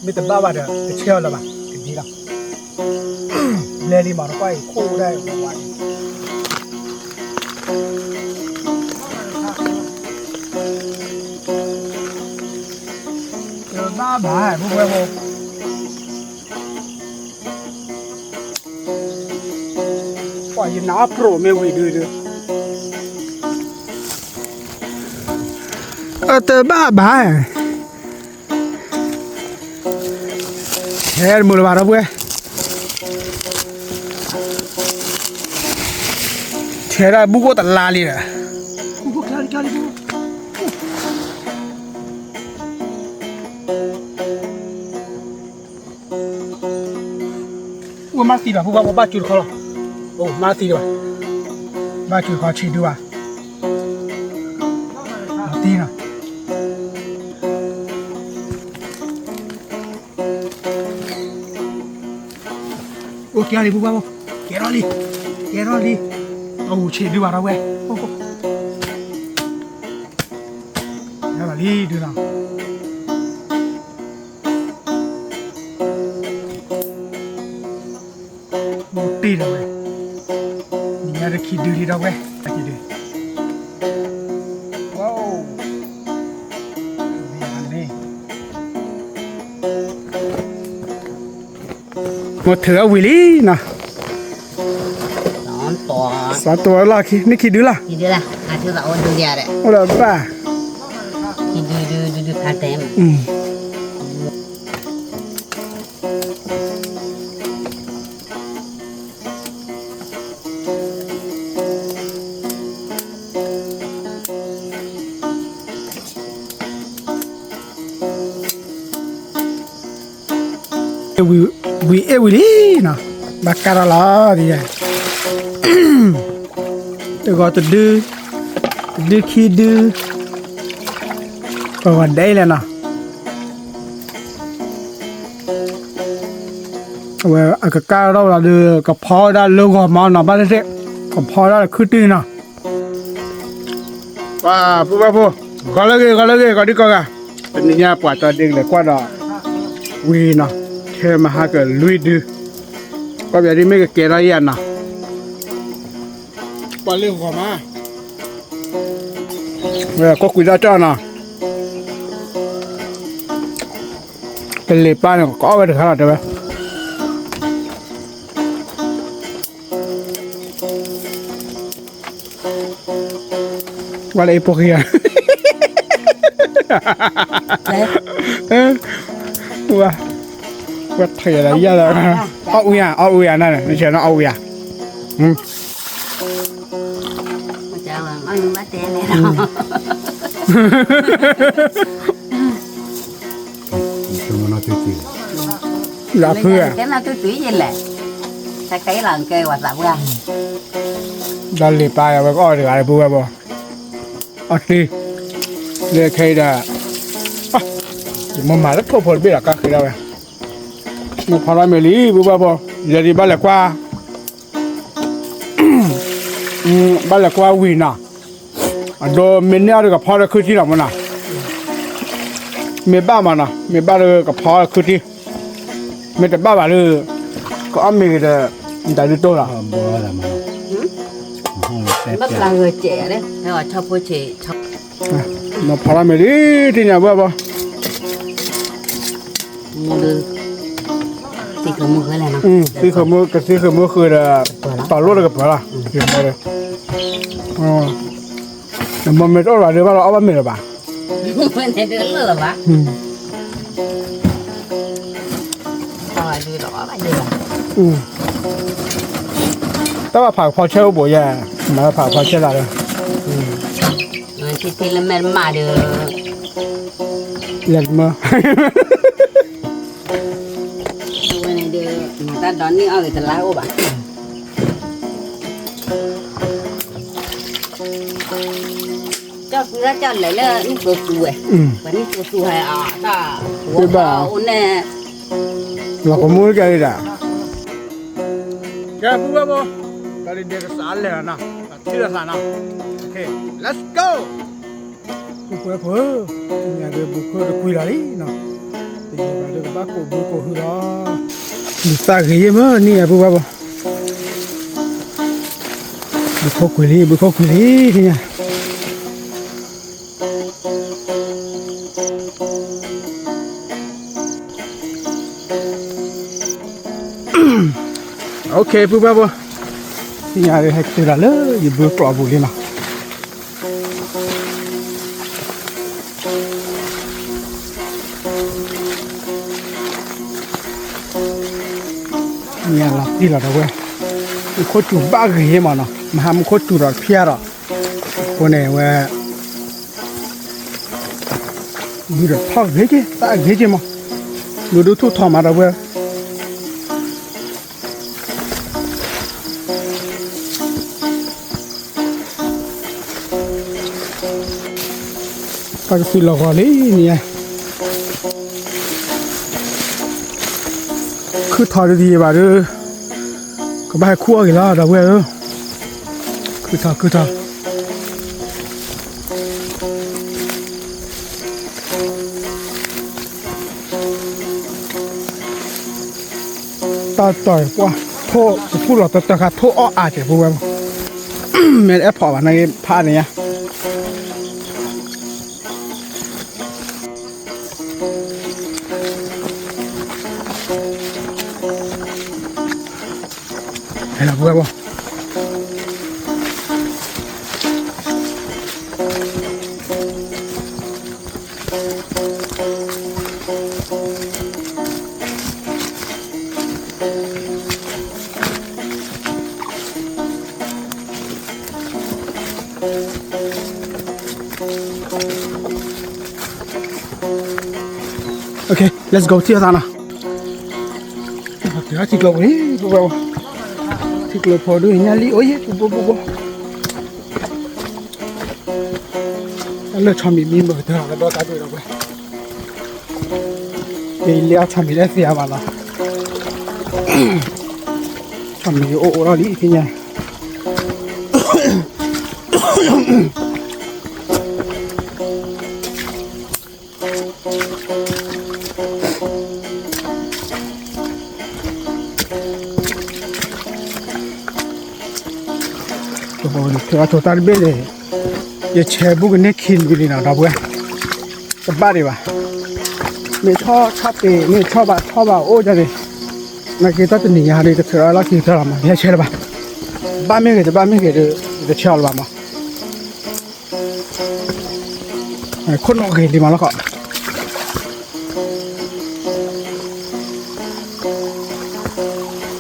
ไม่แต่บ้าบ้าเด้อจะเชี่ยวแล้วบ้าถึงดีแล้วเล่นดีมาแล้วก็คู่ได้วันบ้าบ้าพวกเราปล่อยน้าโปรไม่ไหวดูดูแต่บ้าบ้าเฮ้ยมูลบาร์บุ้ยเฮ้ยบุกโกตัดลาลีนะบุกลาลีบุกว่ามาตีแบบพวกว่าบ้าจุดเขาหรอโอ้มาตีด้วยบ้าจุดเขาชี้ด้วยตีนะโอ้แกอะไรบุกบ้าบุกแกรอลีโอ้ชี้ด้วยเราเว้ยโอ้แกรอลีดูนะบุกตีเราเว้ยนี่อะไรคิดดูดีเราเว้ยคิดดูว้าวนี่หมดเถอะวิลลี่นะสองตัวละคิดนี่คิดดูละคิดดูละอาทิตย์ละวันดูเดียวเลยโอ้ละบ้าคิดดูพาร์ทไทม์วิลลี่นะบักการะลาดีอ่ะตัวก็ตัวดื้อขี้ดื้อก็วันได้เลยนะเว้ยอากาศเราละดื้อกับพ่อได้ลูกก็มาหน้าบ้านเด็กกับพ่อได้คือดื้อนะว้าพูก็เลยก็ดีก็เป็นเนี่ยปวดตัวเด็กเลยกว่าดอวีนะเชื่อมาหากันลุยดื้อก็แบบนี้ไม่ก็เกล้ายันนะปล่อยเรื่องของมาก็คุยได้จ้านะเป็นเล็บป้าเนี่ยก็เอาไปถึงขนาดไหนว่าอะไรพวกเฮียว่าเถียอะไรเยอะเลยเอาอุยนั่นไม่ใช่นะเอาอุยจะเอามาเตะเลยเนาะอย่าเพื่อcái nào tôi tùy vậy lẹ sai cái lần kêu hoạt động ra ดันเล็บป้าเอาไปก็เอาเดี๋ยวอะไรพูดไปบ่โอเคเดี๋ยวใครได้มันมาแล้วก็พอดีละก็คือแล้วไงมันพอแล้วไม่รีบพูดไปบ่อย่าดีบ้านเล็กกว่าบ้านเล็กกว่าวินะโดนเมียเนี่ยกับพ่อเราคือที่ไหนมันน่ะเมียบ้านมันน่ะเมียบ้านเรากับพ่อคือที่เมียแต่บ้านเราก็อ้อมมีแต่แต่ดูตัวละmất là người trẻ đấy nhưng mà cho cô trẻ cho mà phá ra mày đi thì nhà bữa bơ mua được thì không mua cái này nào thì không mua cái thì không mua khơi là tao luôn là cái là chuyện này mà mày cho là được bao lâu mày là bà mình thấy được là bà rồi đưa đó bà đưa tao mà phá treo bộ nhà mà phá treo là được thì là mẹ mà được lần mơ cái này được người ta đón đi ở người ta lái ô bà cho lấy là những đồ sủi và những đồ sủi à ta ôn nè là có mua cái gì đã cái bố bố tadi dia kesal ya nah tidak sana oke let's go buku apa ini ada buku ada kuih lagi nah เดี๋ยวบ้ากูกูหือรอมีตาเหี้ยมั้งนี่อ่ะปุ๊บปุ๊บบุกคุยลีที่เนี่ยโอเคปุ๊บปุ๊บที่เนี่ยให้ตื่นแล้วอยู่บุกกรอบบุรีนะเนี่ยละที่ละเว้ยโคตรบ้าเหี้ยมันนะมาทำโคตรรักเพียร์คนเนี่ยเว้ยดูดิพักเหี้ยตาเหี้ยมั้งดูทุกทอมาแล้วเว้ยก็จะฟิลล์เลยเนี่ยคือทอดดีป่ะเด้อก็ไปคั่วกันแล้วแต่เว้ยคือทอตาต่อยว่าโทษจะพูดหรอกแต่ค่ะโทษอ้ออาจจะพูดว่าเมนแอปพอร์ตในพาเนี่ยเห็นแล้วพูดว่าโอเค let's go ที่ร้านนะเดี๋ยวที่เราพูดว่าที่เราพอดูเนี่ยลิโอ้ยปุ๊บแล้วชอบมีมั้ยเดี๋ยวเราดูกันดูเราไปเดี๋ยวเลี้ยชอบมีได้เสียบ้างละชอบมีโอ้เราลิที่เนี่ยตัวตัวตาเบลเลยยังเชื่อบุกเนี่ยคินวิลีนะดับเว้ยจะบ้าดิวะไม่ชอบเตะไม่ชอบบ้าโอ้จะดินักกีฬาตัวนี้ฮะนี่ก็เท่าไรกี่เท่าไรมาเนี่ยเชื่อบ้าบ้าไม่เกิดจะเชื่อหรือเปล่ามาคนออกเกิดดีมาแล้วก็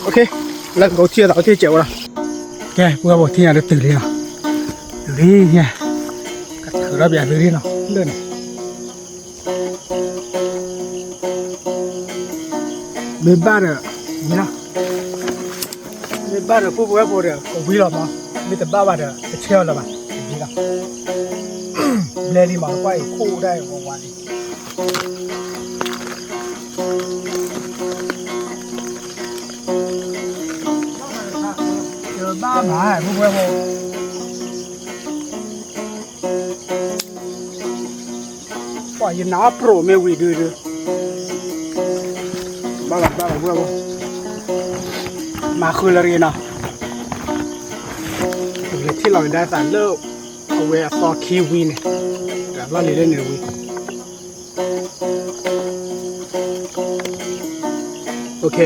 โอเคแล้วก็เที่ยวต่อที่เจ้าละแกพวกบอกที่ไหนตื่นเลยนะตื่นเลยเนี่ยก็ถือระเบียบตื่นเลยนะเลื่อนเบบบ้าเนี่ยนี่นะเบบบ้าเนี่ยพวกบอกเนี่ยก็วิ่งหรอมาไม่แต่บ้าเนี่ยจะเชี่ยวแล้วมั้งนี่นะเล่นนี่มาไปคู่ได้ของวันนี้บ้าหมาพวกเราว่ายันน้าโปรไม่วิ่งดูบ้าพวกเรามาคืนละเรียนนะที่เราได้สารเลิกเอาไว้ฟอร์คีวีเนี่ยแต่ว่าเรียนเนี่ยวีโอเค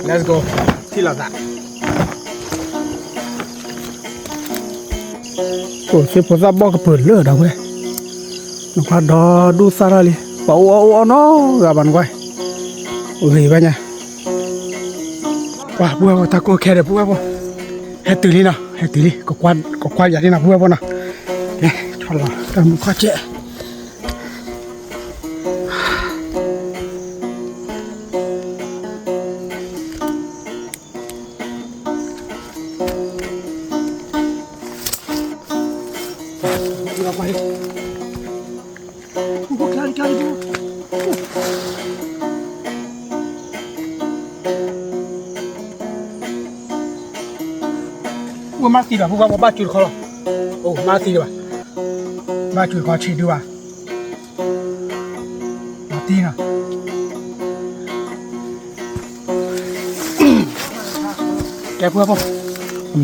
let's go ที่เราได้โอ้เชฟพอซับบอกก็เปิดเลือดเอาไว้น้องพัดดอดูสาระเลยเป่าเอาเนาะกับมันไว้โอ้ยไปเนี่ยว้าบัวตะโกแค่เด็กบัวบัวเฮ็ดตื่นเลยนะเฮ็ดตื่นเลยก็ควันอย่างนี้นะบัวบัวนะเนี่ยชอบละแต่มันคว้าเจ๊ไปพวกแค่ดูว่ามาตีแบบพวกว่าบ้าจุดเขาหรอโอ้มาตีดีกว่าบ้าจุดเขาชี้ดีกว่ามา ตีนะแกเพื่อป่ะ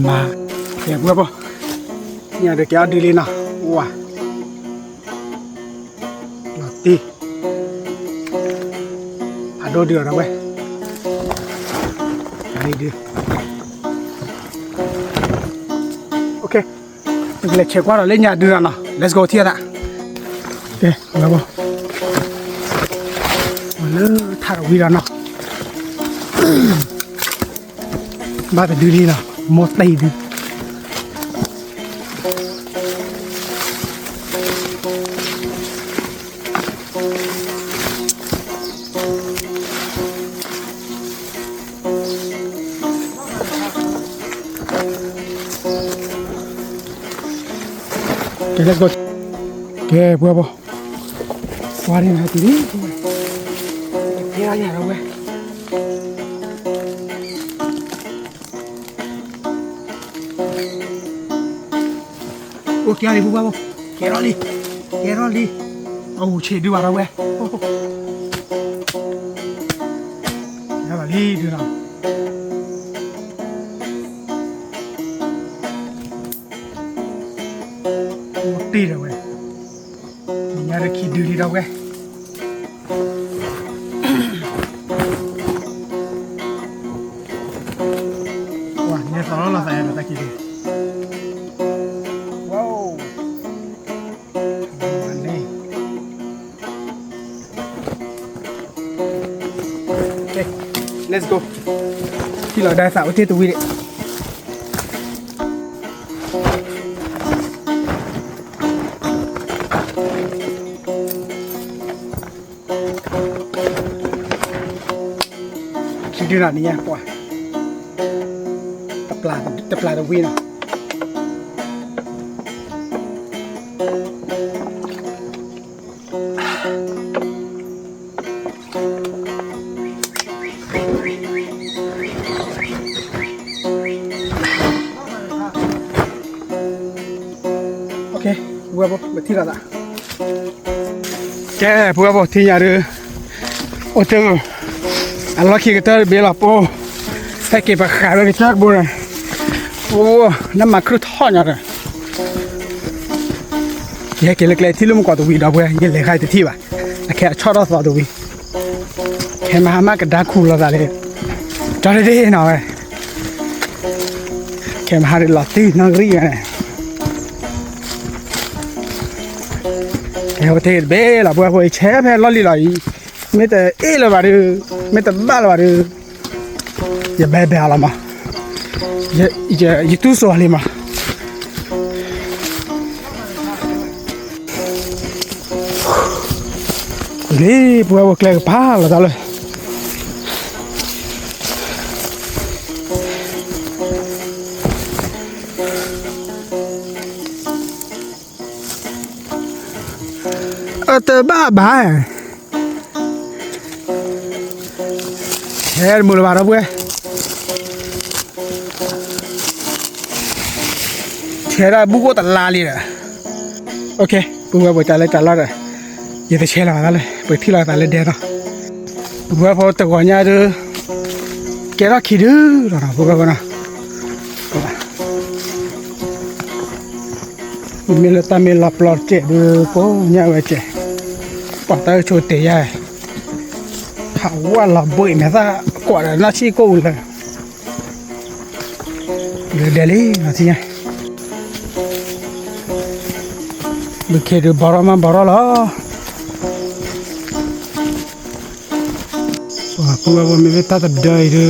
มาแกเพื่อป่ะเนี่ยเด็กแกดีเลยนะว้าตีอะโดเดือดนะเว้ยอันนี้ดีโอเคเลยเช็คว่าเราเล่นยาเดือดนะ let's go เที่ยนะโอเคมาป่ะมาเลยถ่ายวีแล้วเนาะบ้าแต่ดีนะหมดตีดีโอเค let's go โอเคเพื่อนป่ะว่าดีนะทีนี้แกอะไรเราเว้ยโอเคอะไรพวกเราแกรอลีโอ้เชดูอะไรเว้ยแกรอลีดูนะหมดตีเลยเว้ยนี่ยาคิดดูดีเราเว้ยว้าเนี่ยสอนเราใส่อะไรตะกี้ดิว้าวมันนี่โอเค let's go ที่เราได้สาวที่ตัววิเดคิดดูนะนี่ป่ะตะปลาตัววินะโอเคบัวบ่มาที่ละแกบัวบ่ที่ยาดูโอ้เจ้าอันล็อกขี้กระเตอร์เบลล์โป้ใส่เก็บขายไปจากบัวโอ้น้ำมันครุฑทอดอย่างไรแกเล็กๆที่ลุ่มกว่าตัววีดอกบัวยังเล็กให้ที่ว่ะแค่ชอบรอดตัววีแค่มาหามากระดาคูแล้วอะไรจอดได้หน่อยแค่มาหาเรื่องตีนักเรียนแค่ประเทศเบลล์บัวบัวแช่แพ้ล้อลีลอยไม่แต่ละบาร์ไม่แต่บ้าละบาร์อย่าแบบอะไรมาอย่าตู้สวเลยมานี่บัวเกลือผ้าละจ้าเลยแต่บ้าเฮ้ยมูลบาร์บุ้ยเชื่อได้บุกตลาดเลยโอเคบุ้ยบุกจัดเลยจัดเลยอย่าไปเชื่อเราเลยไปที่เราจัดเลยเดี๋ยวนะบุ้ยพอตะวันยาดูแกรักขี้ดื้อหรอบุ้ยบุ้ยนะมีเลต้ามีหลับหลอดเจ็บดูปุ๊บเนี่ยเว้ยเจ็บปอดตาโชว์เตะใหญ่หาว่าหลับบ่อยเนี่ยซะกว่าน่าชี้กูเลยเดี๋ยวนี้นะทีนี้บุกเขตบารามาบาราละว่าพวกเราไม่ได้ตัดได้เลย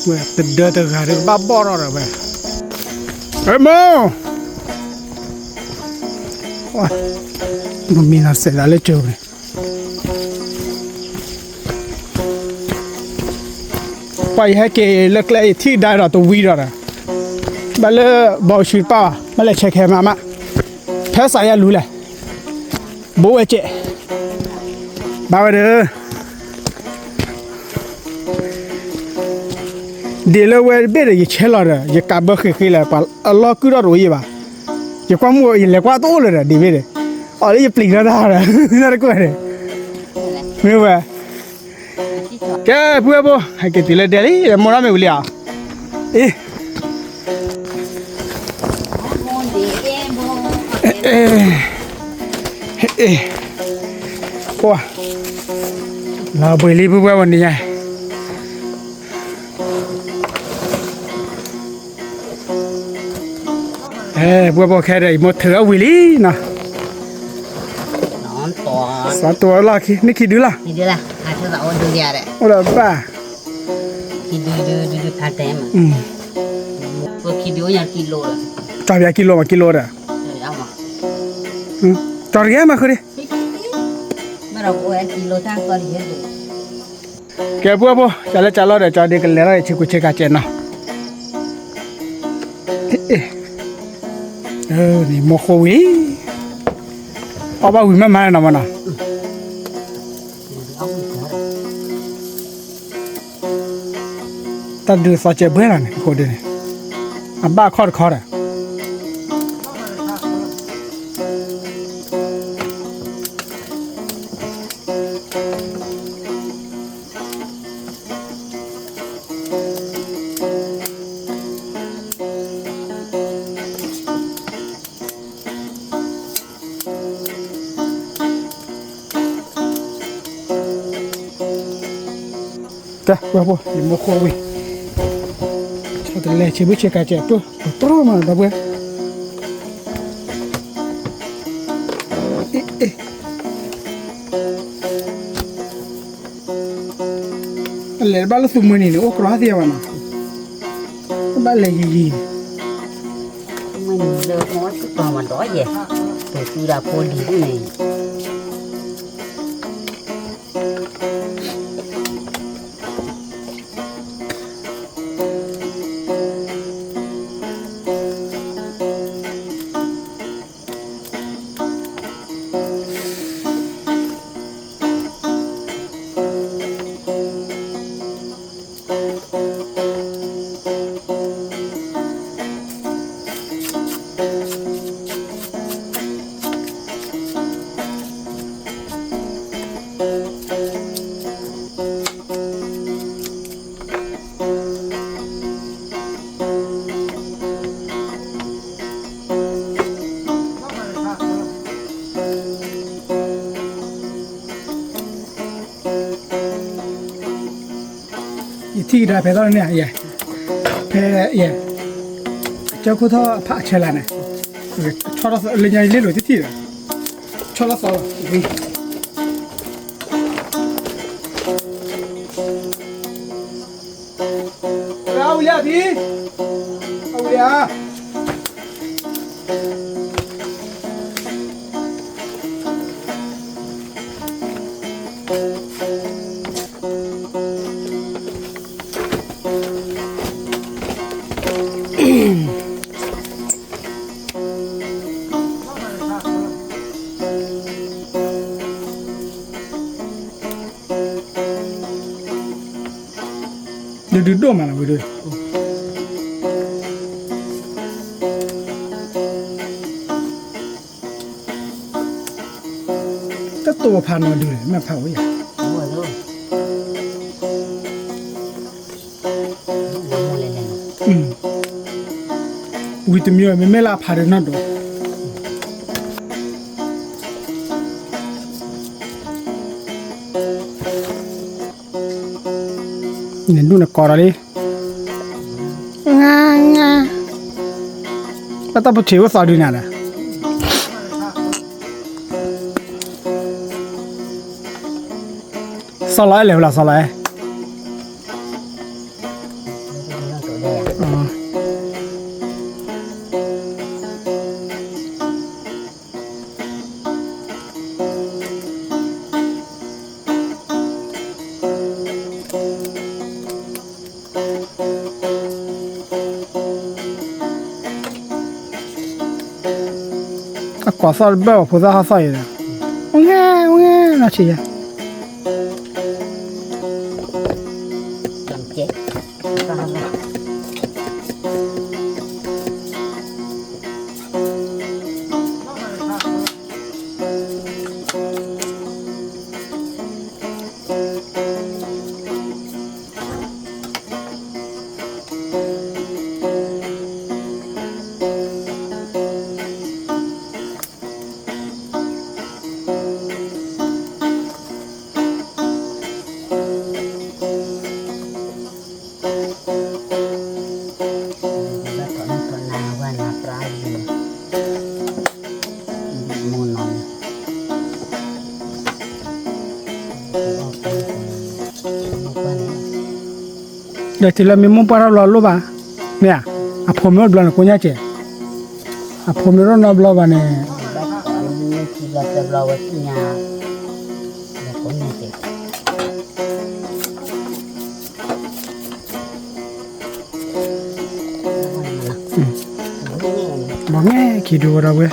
เว้ยตัดได้แต่การเรื่องบ้าบอระเว้ยเฮ้ยโมว้ามันมีน่าเสียดายเลยจูบไปให้เกเล็กๆที่ได้เราตัววีเราอะบัลเลบอลชีป้าบัลเลเช็คแฮมาแพ้สายรู้เลยโบเอเจบ้าไปเด้อเดี๋ยวเราเวรเบรย์ยิ่งเชลล์เลยยิ่งกลับบ้านขี้เลยป่ะอัลลอฮ์กูรอรู้ยี่ป่ะ จะความมัวอีเลยกว่าโตเลยดีไปเลยอ๋อเลยจะปลิงแล้วได้เลยน่ารักกว่าเลยไม่รู้ว่าแกเพื่อนบ่ให้กินตีเลยเดี๋ยวนี้มองแล้วไม่รู้เลยอ่ะเอ๊ะเอ๊ะว้าเราไปรีบเพื่อนวันนี้ไงเพื่อนบอกแค่ได้หมดเถอะวิลลี่นะสอนตัวละคิดนี่คิดดูละ คิดดูละอาจจะเอาดูยาเลย โอ้ละบ้า คิดดูพาเต็มก็คิดดูอย่างกิโลละ จ่ายกิโลมากิโลเด้อ เอามา จ่ายแค่มาคือดิ ไม่เราก็กิโลทั้งก็เยอะเลย แกเพื่อนบ่จะเล่นจะเล่าเดี๋ยวจะเด็กกันแล้วชิคุเชกาเจนนะนี่โมโควิเอาบ้าวิไม่มาหน่ะมันนะตัดดูสัจเจเบื่อแล้วนี่โคเดนี่อ่ะบ้าคอดอ่ะแต่ว่าบ่ยังโมโควิชอบแต่เล่ชิบุเชกาเจตัวตรมาดับเบิ้ลเล่บ้านเราสุมือนี่โอ้กระหัตยวนะบ้านเล่ยีมันเลิกมอสตัวมันร้อยเย่ตัวสุดาโพลีนี่ที่ได้เพลย์เนี่ยเย่เพลเย่เจ้าคุณท่าพระเชลันเนี่ยชอบเราเลี้ยงเลี้ยงหรือที่ละชอบเราสอนวิ่งเอาเลี้ยพี่เอาเลี้ยดูดูมาแล้วดูก็ตัวพันมาดูเลยไม่เผาอย่างโอ้โหวิตามินไม่ลาพาเรนัดดูนี่ดูนะกอร์ลีงาแล้วต้องไปเชื่อว่าสาดูเนี่ยนะสลายเลยเวลาสลายกว่าสอบแบบผู้สาวใส่เลยง่ายน่าเชื่อลำเจ๊ก็ทำได้ เดี๋ยวทีละมีมุมปารลอลูบ้าเนี่ยอะผมไม่รู้บลันกุญแจเจ้อะผมไม่รู้นับลอบ้าเนี่ย บอกแง่คิดดูเราเว้ย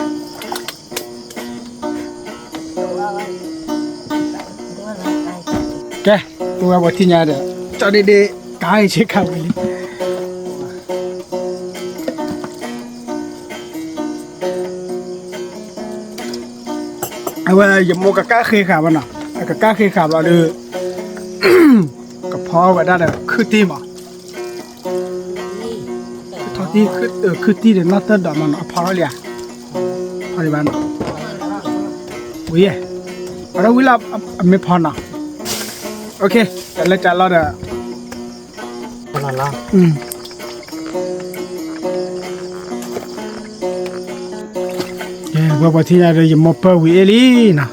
แกตัวบทที่ยาเด้อจอดีๆกายเช็คข่าวเลยเอาไว้อย่าโมกะก้าเคยข่าวน่ะกะก้าเคยข่าวเราเลยกับพ่อไว้ได้เลยคือตีมั้งทอดที่คือตีเดี๋ยวนัดเตอร์ดอมันพอแล้วเลยพอดีบ้านวิ่งเราวิ่งแล้วไม่พอนะโอเคจะเล่นจัดแล้วเด้อพอแล้วว่าที่นี่เราจะมาเปิดวิ่งลีนะ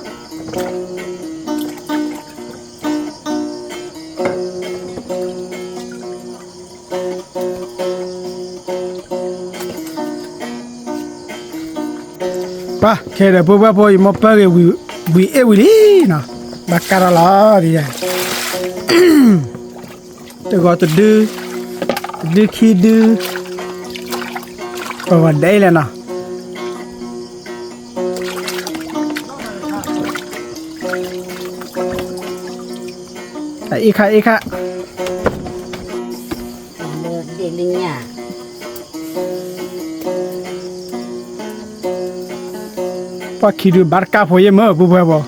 ป่ะแค่เดี๋ยวพวกพวกจะมาเปิดวิ่งลีนะบักการะลาดิจ้ะตัวก็ตัวดื้อขี้ดื้อวันได้เลยนะอีกค่ะเด็กลิงเนี่ย พอขี้ดื้อบาร์กาพอยมั้งบุบบ่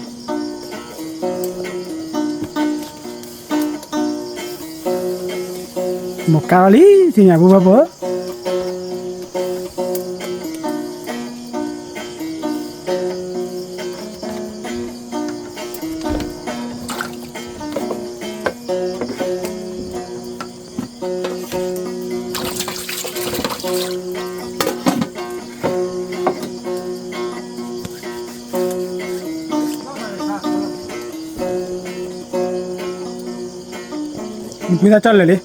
หมกกาลีสิเนี่ยบุบบ่มีตาจันเลย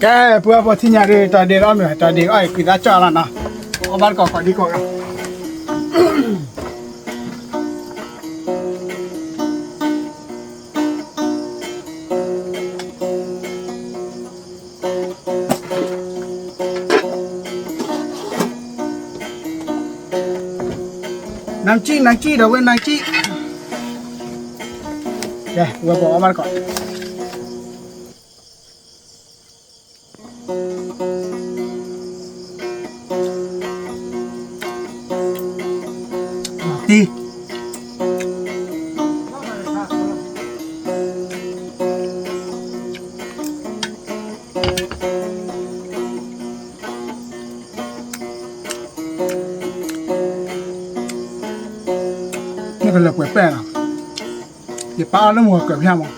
แกเพื่อพอที่นี่เลยตอนเดียวไม่ตอนเดียวไอ้กินตาจันแล้วนะเอาบ้านก่อนดีกว่าน้ำจี้เดี๋ยวเว้นน้ำจี้แกเพื่อพอเอาบ้านก่อนตีนี่ก็เลยเปิดแป้งอ่ะเดี๋ยวป้าเอาเรื่องหัวเกิดพี่มั้ง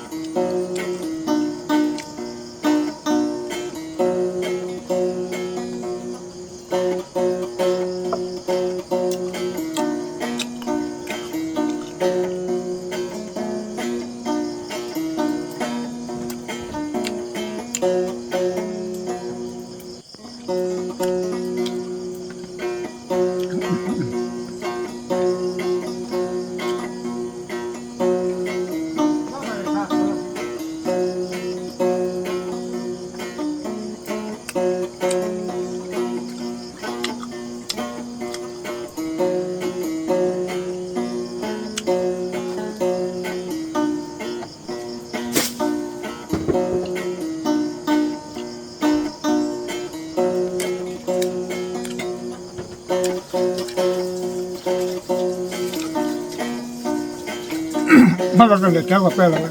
มันเราเลยแก้วกับแป้งแล้ว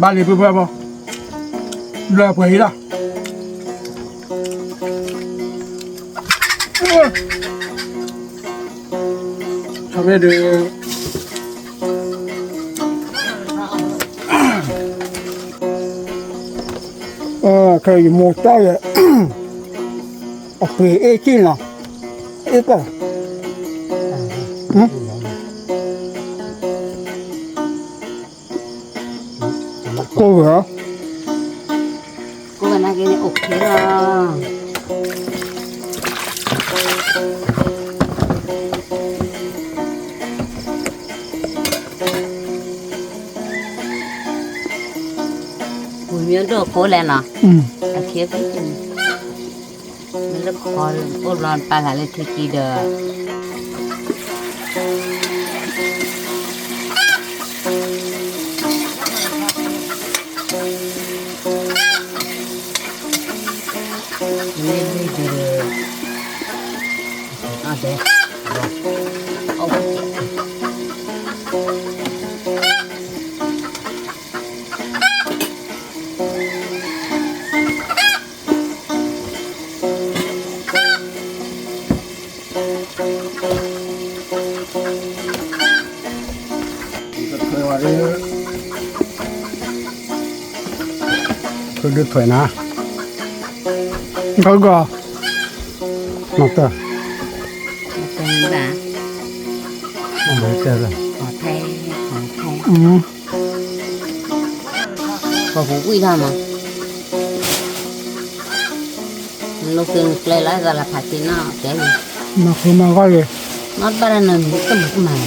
บ้านนี้เพื่อนๆป่ะเลือกไปละชอบไปดู可以摸到的，哦，对，近了，个，够了，cô cái này cái ok rồi bùi miếng đồ cố lên nào ở phía bên mình rất khó ôn lon ba là lên thứ kỳ được lên đi được à thế ok cứ đứt thôi nè, có gò, nóc tơ, tên là không biết chơi rồi, họ thay có vũ quy thôi mà lúc tiền lấy lại ra là phải tiền nó cái gì nó không mà gọi gì, nó bắt đầu nằm cái một mày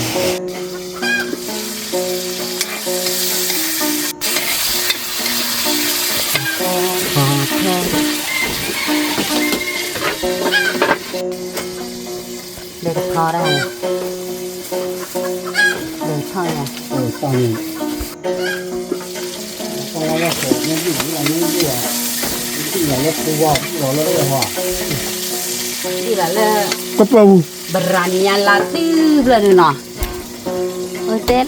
để được kho đây để kho này tao nhìn, cái này là phải những gì là những gì à cái này nó không vào, nó đấy hả, đi là có bao, berani là tư rồi nọ ôi thế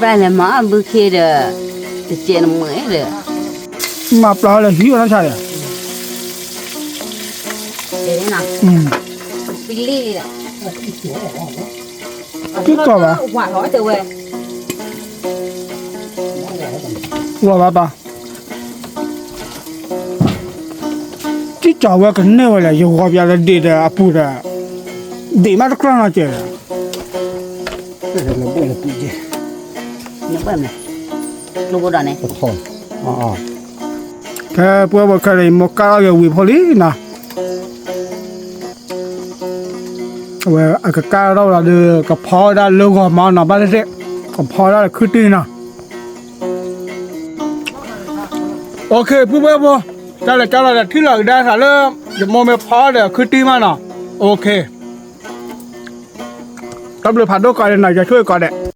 này là mà bữa kia được từ trên mới được mà bao là hiu nó sao vậy, thế nào Billy đấy cái cỏ à, quả nói từ về của bà, cái cháu cái cái này là yêu hoa bia là để à bù là để mà nó con nó chơi, cái này là bù là bù gì, nó bơm này lúc đó này thôi, cái bữa cái này một cái cái vị phổ lý nè. Vậy cái cá đó là được cái phao đó lâu rồi mà nó bắt được cái phao đó là cứ tin nè. Ok, bố, cái là thứ là đã thả lên, giờ mua mấy phao để cứ tin mà nè. Ok. Tập được phạt đôi cái này cho chơi cái đấy.